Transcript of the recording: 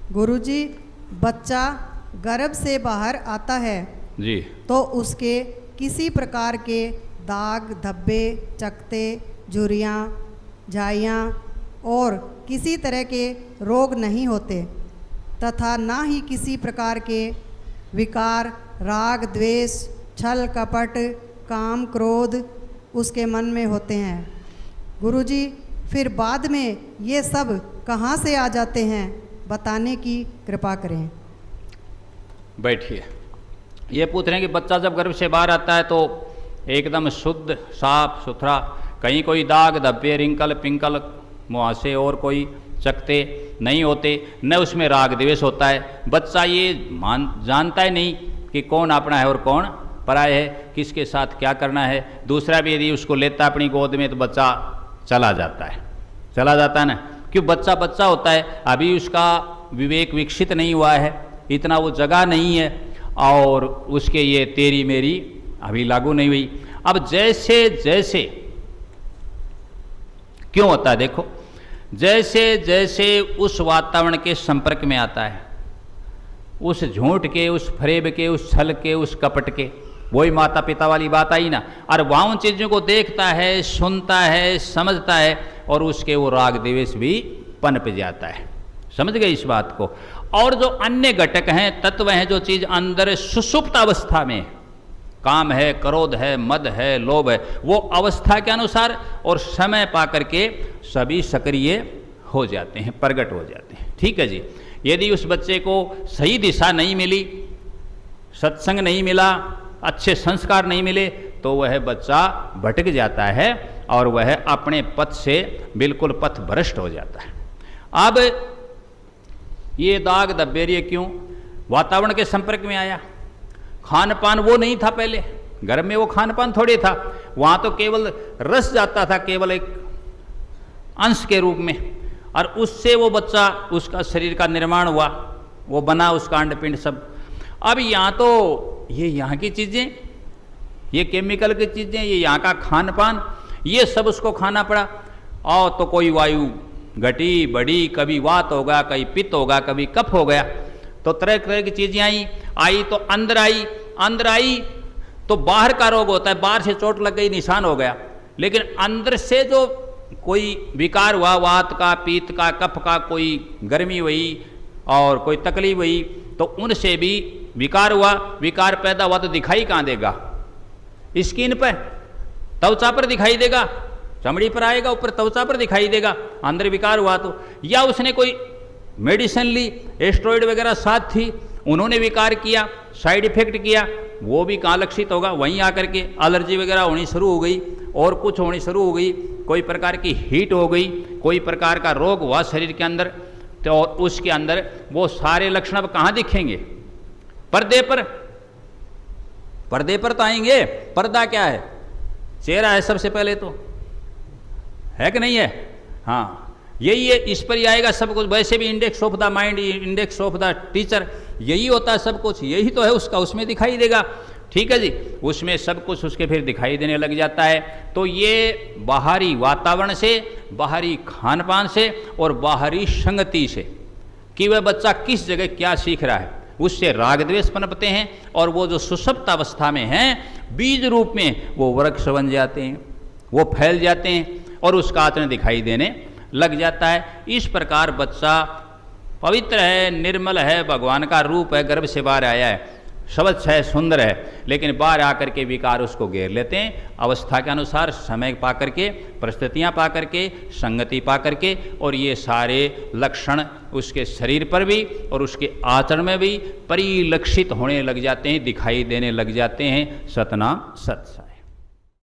गुरुजी, बच्चा गर्भ से बाहर आता है जी, तो उसके किसी प्रकार के दाग, धब्बे, चकते, झुर्रियाँ, झाइयाँ और किसी तरह के रोग नहीं होते तथा ना ही किसी प्रकार के विकार, राग, द्वेष, छल, कपट, काम, क्रोध उसके मन में होते हैं। गुरुजी, फिर बाद में ये सब कहाँ से आ जाते हैं, बताने की कृपा करें। बैठिए। ये पूछ रहे हैं कि बच्चा जब गर्भ से बाहर आता है तो एकदम शुद्ध, साफ सुथरा, कहीं कोई दाग, धब्बे, रिंकल, पिंकल, मुहासे और कोई चकते नहीं होते, न उसमें राग द्वेष होता है। बच्चा ये जानता ही नहीं कि कौन अपना है और कौन पराया है, किसके साथ क्या करना है। दूसरा भी यदि उसको लेता है अपनी गोद में तो बच्चा चला जाता है ना, क्यों? बच्चा बच्चा होता है, अभी उसका विवेक विकसित नहीं हुआ है, इतना वो जगह नहीं है, और उसके ये तेरी मेरी अभी लागू नहीं हुई। अब जैसे जैसे क्यों होता है, देखो, जैसे जैसे उस वातावरण के संपर्क में आता है, उस झूठ के, उस फरेब के, उस छल के, उस कपट के, वही माता पिता वाली बात आई ना, और वहाँ उन चीज़ों को देखता है, सुनता है, समझता है, और उसके वो राग द्वेष भी पनप जाता है। समझ गए इस बात को? और जो अन्य घटक हैं, तत्व हैं, जो चीज़ अंदर सुषुप्त अवस्था में, काम है, क्रोध है, मद है, लोभ है, वो अवस्था के अनुसार और समय पा करके सभी सक्रिय हो जाते हैं, प्रकट हो जाते हैं। ठीक है जी। यदि उस बच्चे को सही दिशा नहीं मिली, सत्संग नहीं मिला, अच्छे संस्कार नहीं मिले, तो वह बच्चा भटक जाता है और वह अपने पथ से बिल्कुल पथ भ्रष्ट हो जाता है। अब ये दाग धब्बे क्यों? वातावरण के संपर्क में आया। खान पान वो नहीं था पहले, घर में वो खान पान थोड़े था, वहाँ तो केवल रस जाता था, केवल एक अंश के रूप में, और उससे वो बच्चा, उसका शरीर का निर्माण हुआ, वो बना उसका अंडपिंड सब। अब यहाँ तो ये यहाँ की चीज़ें, ये केमिकल की चीज़ें, ये यहाँ का खान पान, ये सब उसको खाना पड़ा। और तो कोई वायु घटी बढ़ी, कभी वात होगा, कभी पित्त होगा, कभी कफ हो गया, तो तरह तरह की चीज़ें आई तो अंदर आई तो बाहर का रोग होता है, बाहर से चोट लग गई, निशान हो गया, लेकिन अंदर से जो कोई विकार हुआ, वात का, पीत का, कफ का, कोई गर्मी हुई और कोई तकलीफ हुई, तो उनसे भी विकार हुआ। विकार पैदा हुआ तो दिखाई कहाँ देगा? स्किन पर, त्वचा पर दिखाई देगा, चमड़ी पर आएगा, ऊपर त्वचा पर दिखाई देगा, अंदर विकार हुआ तो। या उसने कोई मेडिसिन ली, एस्ट्रॉइड वगैरह साथ थी, उन्होंने विकार किया, साइड इफेक्ट किया, वो भी कहाँ लक्षित होगा? वहीं आकर के एलर्जी वगैरह होनी शुरू हो गई, और कुछ होनी शुरू हो गई, कोई प्रकार की हीट हो गई, कोई प्रकार का रोग हुआ शरीर के अंदर, तो उसके अंदर वो सारे लक्षण अब कहाँ दिखेंगे? पर्दे पर तो आएंगे। पर्दा क्या है? चेहरा है सबसे पहले तो, है कि नहीं है? हाँ, यही है, इस पर ही आएगा सब कुछ। वैसे भी index of the mind, index of the teacher, यही होता है सब कुछ, यही तो है उसका, उसमें दिखाई देगा। ठीक है जी, उसमें सब कुछ उसके फिर दिखाई देने लग जाता है। तो ये बाहरी वातावरण से, बाहरी खान पान से और बाहरी संगति से, कि वह बच्चा किस जगह क्या सीख रहा है, उससे राग द्वेष पनपते हैं, और वो जो सुषुप्त अवस्था में हैं, बीज रूप में वो वृक्ष बन जाते हैं, वो फैल जाते हैं, और उसका आचरण दिखाई देने लग जाता है। इस प्रकार बच्चा पवित्र है, निर्मल है, भगवान का रूप है, गर्भ से बाहर आया है, स्वच्छ है, सुंदर है, लेकिन बाहर आकर के विकार उसको घेर लेते हैं, अवस्था के अनुसार, समय पा करके, परिस्थितियाँ पा करके, संगति पा करके, और ये सारे लक्षण उसके शरीर पर भी और उसके आचरण में भी परिलक्षित होने लग जाते हैं, दिखाई देने लग जाते हैं। सतनाम सत साई।